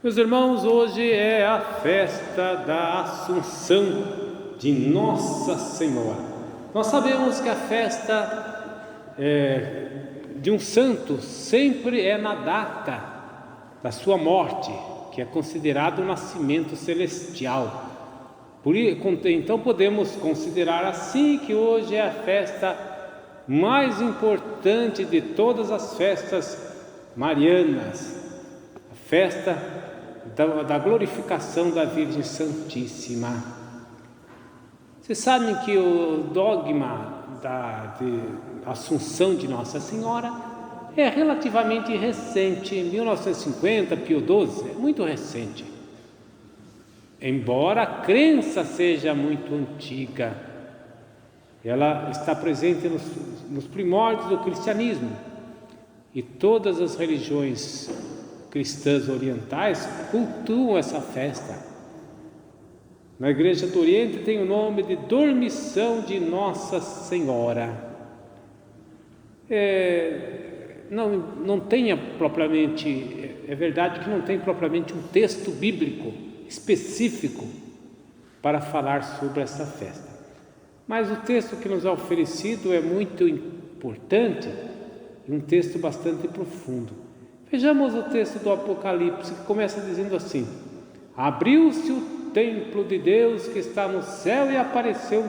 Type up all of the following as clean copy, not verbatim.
Meus irmãos, hoje é a festa da Assunção de Nossa Senhora. Nós sabemos que a festa de um santo sempre é na data da sua morte, que é considerado o nascimento celestial. Então podemos considerar assim que hoje é a festa mais importante de todas as festas marianas, a festa da glorificação da Virgem Santíssima. Vocês sabem que o dogma de Assunção de Nossa Senhora é relativamente recente, em 1950, Pio XII, é muito recente. Embora a crença seja muito antiga, ela está presente nos primórdios do cristianismo, e todas as religiões cristãs orientais cultuam essa festa. Na Igreja do Oriente tem o nome de Dormição de Nossa Senhora. Não tenha propriamente, é verdade que não tem propriamente um texto bíblico específico para falar sobre essa festa, mas o texto que nos é oferecido é muito importante e um texto bastante profundo. Vejamos o texto do Apocalipse, que começa dizendo assim: abriu-se o templo de Deus que está no céu e apareceu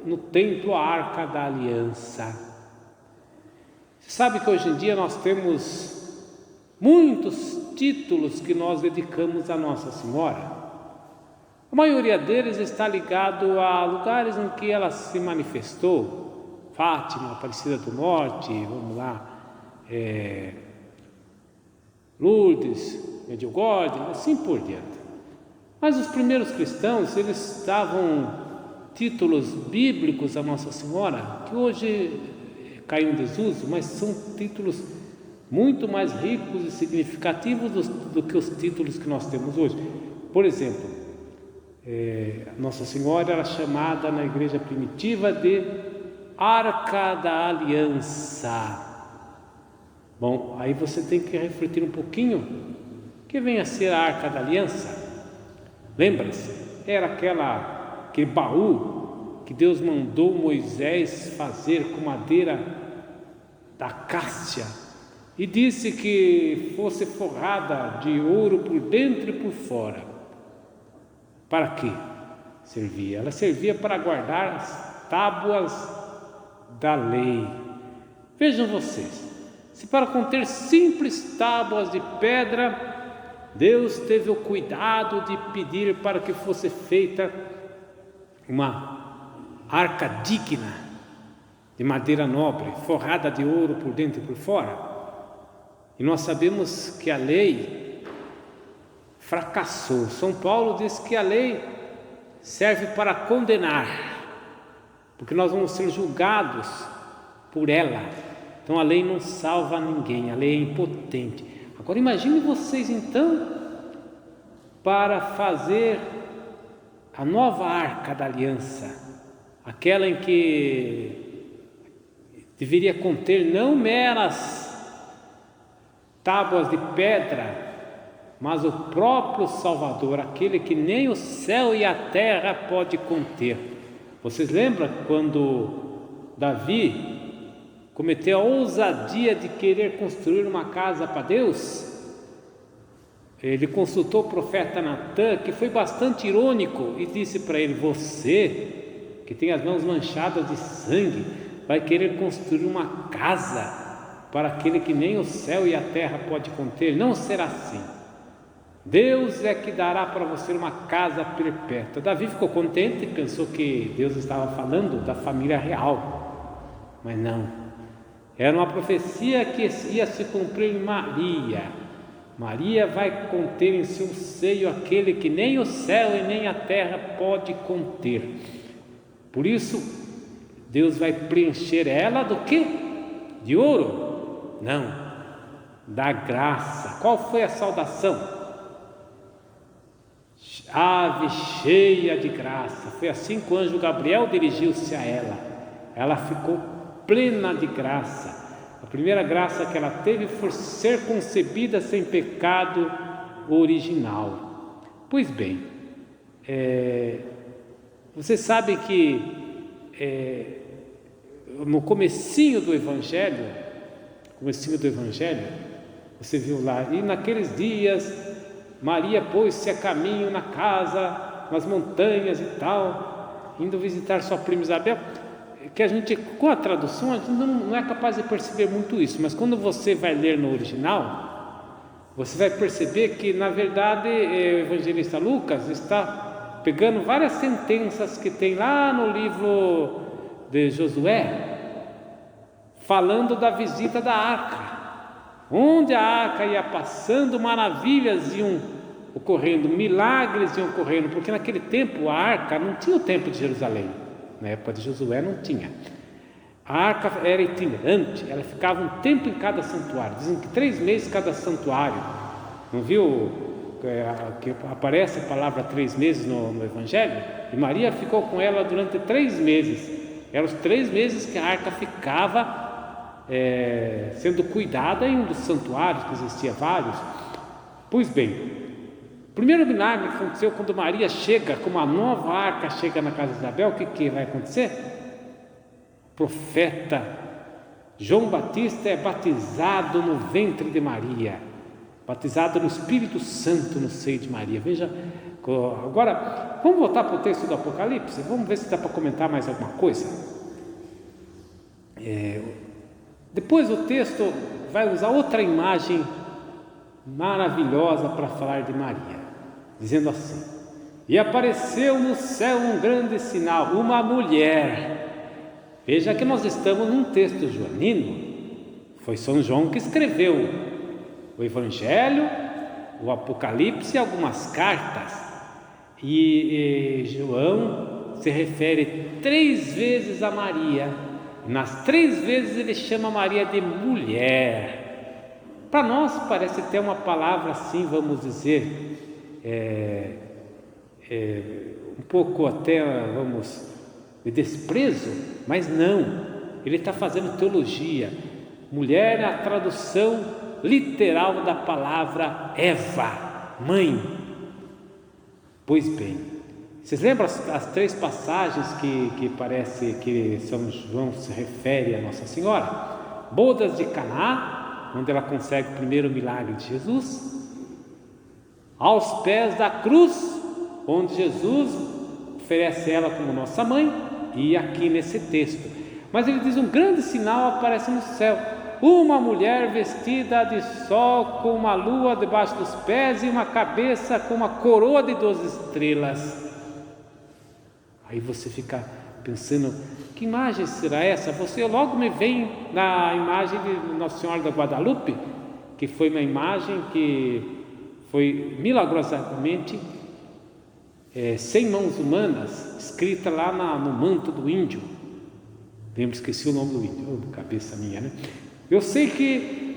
no templo a Arca da Aliança. Você sabe que hoje em dia nós temos muitos títulos que nós dedicamos a Nossa Senhora. A maioria deles está ligado a lugares em que ela se manifestou. Fátima, Aparecida do Norte, vamos lá, Lourdes, Medjugorje, assim por diante. Mas os primeiros cristãos, eles davam títulos bíblicos a Nossa Senhora, que hoje caiu em desuso, mas são títulos muito mais ricos e significativos do que os títulos que nós temos hoje. Por exemplo, Nossa Senhora era chamada na igreja primitiva de Arca da Aliança. Bom, aí você tem que refletir um pouquinho. O que vem a ser a Arca da Aliança? Lembra-se? Era aquele baú que Deus mandou Moisés fazer com madeira da acácia e disse que fosse forrada de ouro por dentro e por fora. Para quê servia? Ela servia para guardar as tábuas da lei. Vejam vocês, se para conter simples tábuas de pedra, Deus teve o cuidado de pedir para que fosse feita uma arca digna, de madeira nobre, forrada de ouro por dentro e por fora. E nós sabemos que a lei fracassou. São Paulo diz que a lei serve para condenar, porque nós vamos ser julgados por ela. Então a lei não salva ninguém, a lei é impotente. Agora imagine vocês então para fazer a nova Arca da Aliança, aquela em que deveria conter não meras tábuas de pedra, mas o próprio Salvador, aquele que nem o céu e a terra pode conter. Vocês lembram quando Davi cometeu a ousadia de querer construir uma casa para Deus? Ele consultou o profeta Natã, que foi bastante irônico, e disse para ele: você, que tem as mãos manchadas de sangue, vai querer construir uma casa para aquele que nem o céu e a terra pode conter? Não será assim. Deus é que dará para você uma casa perpétua. Davi ficou contente e pensou que Deus estava falando da família real, mas não. Era uma profecia que ia se cumprir em Maria. Maria vai conter em seu seio aquele que nem o céu e nem a terra pode conter. Por isso, Deus vai preencher ela do quê? De ouro? Não, da graça. Qual foi a saudação? Ave cheia de graça. Foi assim que o anjo Gabriel dirigiu-se a ela. Ela ficou plena de graça. A primeira graça que ela teve foi ser concebida sem pecado original. Pois bem, você sabe que no comecinho do Evangelho, você viu lá, e naqueles dias Maria pôs-se a caminho na casa, nas montanhas e tal, indo visitar sua prima Isabel, que a gente, com a tradução, a gente não é capaz de perceber muito isso, mas quando você vai ler no original, você vai perceber que, na verdade, o evangelista Lucas está pegando várias sentenças que tem lá no livro de Josué, falando da visita da arca, onde a arca ia passando, maravilhas iam ocorrendo, milagres iam ocorrendo, porque naquele tempo a arca não tinha o templo de Jerusalém, na época de Josué não tinha. A arca era itinerante, ela ficava um tempo em cada santuário, dizem que 3 meses cada santuário. Não viu que aparece a palavra 3 meses no Evangelho? E Maria ficou com ela durante 3 meses. Eram os 3 meses que a arca ficava sendo cuidada em um dos santuários, que existia vários. Pois bem, o primeiro milagre que aconteceu quando Maria chega, como a nova arca chega na casa de Isabel, o que vai acontecer? O profeta João Batista é batizado no ventre de Maria, batizado no Espírito Santo no seio de Maria. Veja, agora vamos voltar para o texto do Apocalipse, vamos ver se dá para comentar mais alguma coisa. Depois o texto vai usar outra imagem maravilhosa para falar de Maria, dizendo assim: e apareceu no céu um grande sinal, uma mulher. Veja que nós estamos num texto joanino, foi São João que escreveu o Evangelho, o Apocalipse e algumas cartas, e João se refere 3 vezes a Maria. Nas 3 vezes ele chama Maria de mulher. Para nós parece ter uma palavra assim, vamos dizer, um pouco até, de desprezo, mas não, ele está fazendo teologia. Mulher é a tradução literal da palavra Eva, mãe. Pois bem, vocês lembram as 3 passagens que parece que São João se refere a Nossa Senhora? Bodas de Caná, onde ela consegue o primeiro milagre de Jesus, aos pés da cruz, onde Jesus oferece ela como nossa mãe, e aqui nesse texto. Mas ele diz: um grande sinal aparece no céu, uma mulher vestida de sol, com uma lua debaixo dos pés e uma cabeça com uma coroa de 12 estrelas. Aí você fica pensando, que imagem será essa? Você logo me vem na imagem de Nossa Senhora da Guadalupe, que foi uma imagem que foi milagrosamente sem mãos humanas, escrita lá no manto do índio. Lembro, esqueci o nome do índio, cabeça minha, né? Eu sei que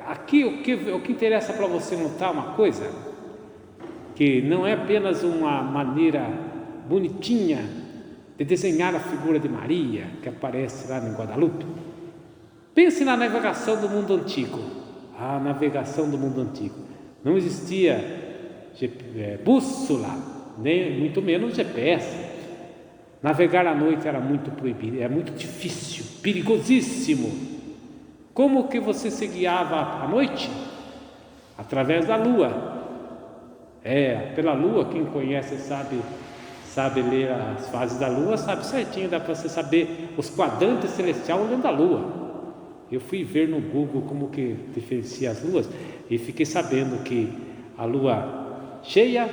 aqui o que interessa para você notar uma coisa, que não é apenas uma maneira bonitinha de desenhar a figura de Maria que aparece lá em Guadalupe. Pense na navegação do mundo antigo. A navegação do mundo antigo não existia bússola, nem muito menos GPS. Navegar à noite era muito proibido, era muito difícil, perigosíssimo. Como que você se guiava à noite? Através da lua. Pela lua, quem conhece sabe ler as fases da lua, sabe certinho, dá para você saber os quadrantes celestiais olhando a lua. Eu fui ver no Google como que diferencia as luas e fiquei sabendo que a lua cheia,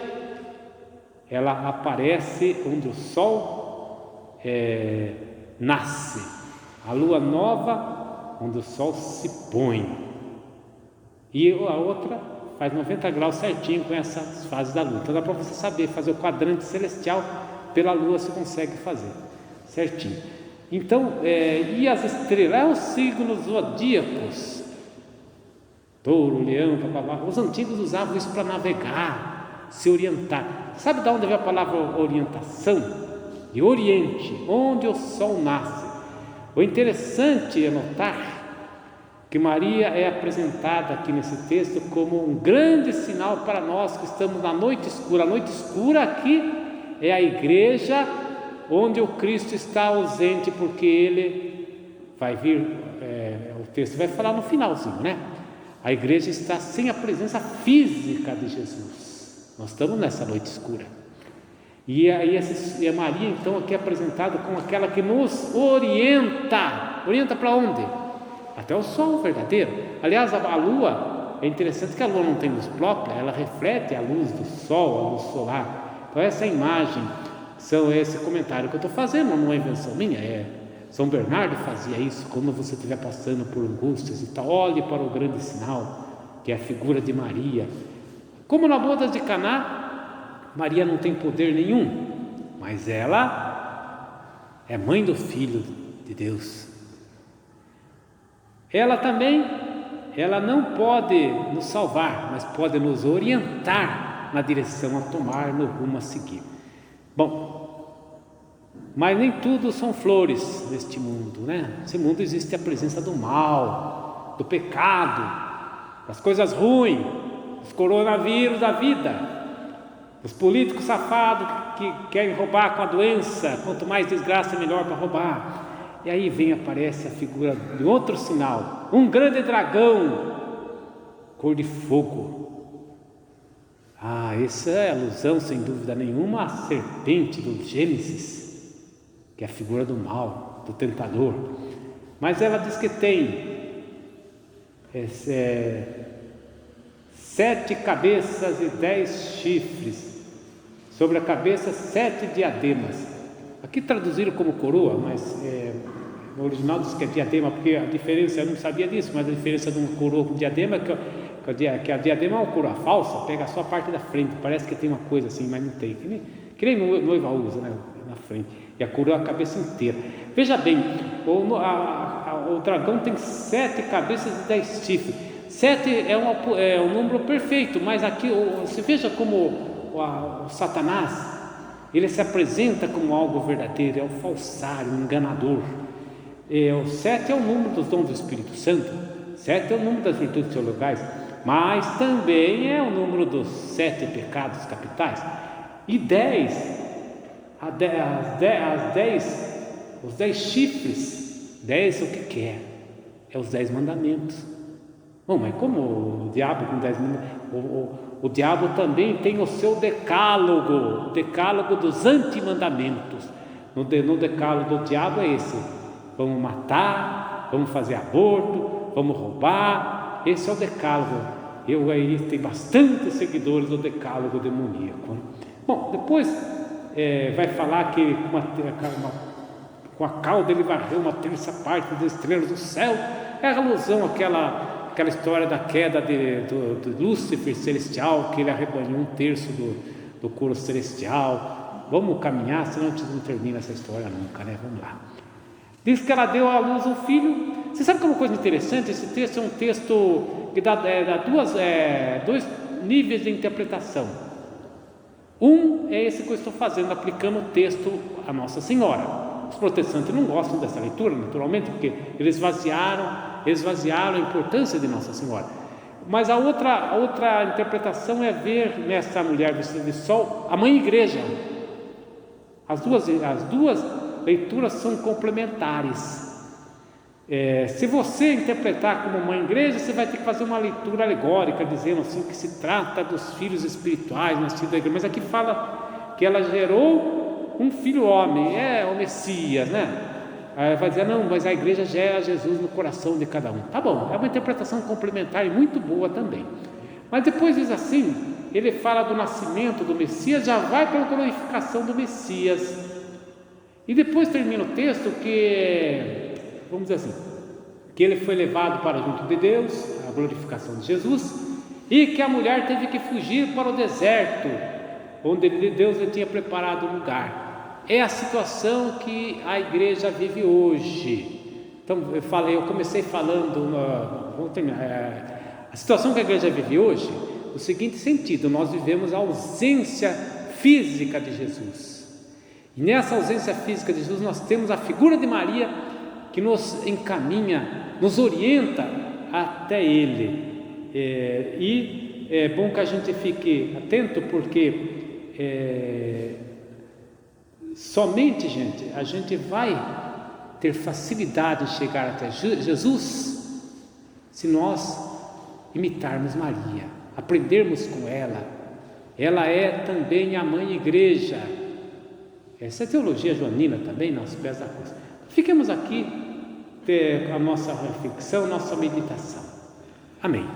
ela aparece onde o sol nasce, a lua nova onde o sol se põe, e a outra faz 90 graus certinho com essas fases da lua. Então dá para você saber fazer o quadrante celestial pela lua, você consegue fazer certinho. Então, e as estrelas, os signos zodíacos, touro, leão, papapá, os antigos usavam isso para navegar, se orientar. Sabe de onde vem a palavra orientação? De Oriente, onde o sol nasce. O interessante é notar que Maria é apresentada aqui nesse texto como um grande sinal para nós que estamos na noite escura. A noite escura aqui é a igreja onde o Cristo está ausente, porque Ele vai vir, o texto vai falar no finalzinho, né? A igreja está sem a presença física de Jesus. Nós estamos nessa noite escura. E a Maria então aqui é apresentada como aquela que nos orienta. Orienta para onde? Até o sol verdadeiro. Aliás, a lua, é interessante que a lua não tem luz própria, ela reflete a luz do sol, a luz solar. Então essa imagem, esse comentário que eu estou fazendo, não é invenção minha, São Bernardo fazia isso. Quando você estiver passando por angústias e tal, olhe para o grande sinal, que é a figura de Maria. Como na boda de Caná, Maria não tem poder nenhum, mas ela é mãe do Filho de Deus. Ela também, ela não pode nos salvar, mas pode nos orientar na direção a tomar, no rumo a seguir. Bom, mas nem tudo são flores neste mundo, né? Nesse mundo existe a presença do mal, do pecado, das coisas ruins, dos coronavírus da vida, os políticos safados que querem roubar com a doença, quanto mais desgraça melhor para roubar. E aí aparece a figura de outro sinal, um grande dragão, cor de fogo. Essa é alusão, sem dúvida nenhuma, à serpente do Gênesis, que é a figura do mal, do tentador. Mas ela diz que tem 7 cabeças e 10 chifres, sobre a cabeça 7 diademas. Aqui traduziram como coroa, mas no original diz que é diadema, porque a diferença, eu não sabia disso, mas a diferença de uma coroa com diadema que a diadema é uma coroa falsa, pega só a parte da frente, parece que tem uma coisa assim, mas não tem, que nem noiva usa, né, na frente, e a coroa é a cabeça inteira. Veja bem, o dragão tem 7 cabeças e 10 chifres. 7 é um número perfeito, mas aqui você veja como o Satanás, ele se apresenta como algo verdadeiro, é um falsário, um enganador. O 7 é o número dos dons do Espírito Santo, 7 é o número das virtudes teologais, mas também é o número dos 7 pecados capitais. E 10, os 10 chifres, 10 o que é? É os 10 mandamentos. Bom, mas como o diabo com 10 mandamentos? O diabo também tem o seu decálogo, o decálogo dos antimandamentos. No decálogo do diabo é esse: vamos matar, vamos fazer aborto, vamos roubar. Esse é o decálogo. Aí tem bastante seguidores do decálogo demoníaco. Bom, depois vai falar que com a cauda ele varreu uma terça parte das estrelas do céu. É a alusão àquela história da queda do Lúcifer celestial, que ele arrebanhou um terço do coro celestial. Vamos caminhar, senão a gente não termina essa história nunca, né? Vamos lá. Diz que ela deu à luz um filho. Você sabe que é uma coisa interessante? Esse texto é um texto que dá dois níveis de interpretação. Um é esse que eu estou fazendo, aplicando o texto a Nossa Senhora. Os protestantes não gostam dessa leitura, naturalmente, porque eles esvaziaram a importância de Nossa Senhora. Mas a outra interpretação é ver nessa mulher vestida de sol a Mãe Igreja. As duas leituras são complementares. Se você interpretar como Mãe Igreja, você vai ter que fazer uma leitura alegórica, dizendo assim que se trata dos filhos espirituais nascidos da igreja. Mas aqui fala que ela gerou um filho homem, o Messias, né? Aí vai dizer, não, mas a igreja gera Jesus no coração de cada um. Tá bom, é uma interpretação complementar e muito boa também. Mas depois diz assim, ele fala do nascimento do Messias, já vai para a glorificação do Messias. E depois termina o texto que, vamos dizer assim, que ele foi levado para junto de Deus, a glorificação de Jesus, e que a mulher teve que fugir para o deserto, onde Deus lhe tinha preparado um lugar. É a situação que a igreja vive hoje. Então eu comecei falando, vamos terminar, a situação que a igreja vive hoje, no seguinte sentido: nós vivemos a ausência física de Jesus, e nessa ausência física de Jesus nós temos a figura de Maria, que nos encaminha, nos orienta até Ele. E é bom que a gente fique atento, porque somente, gente, a gente vai ter facilidade de chegar até Jesus se nós imitarmos Maria, aprendermos com ela. Ela é também a mãe igreja. Essa é a teologia joanina também, nos pés da cruz. Fiquemos aqui com a nossa reflexão, nossa meditação. Amém.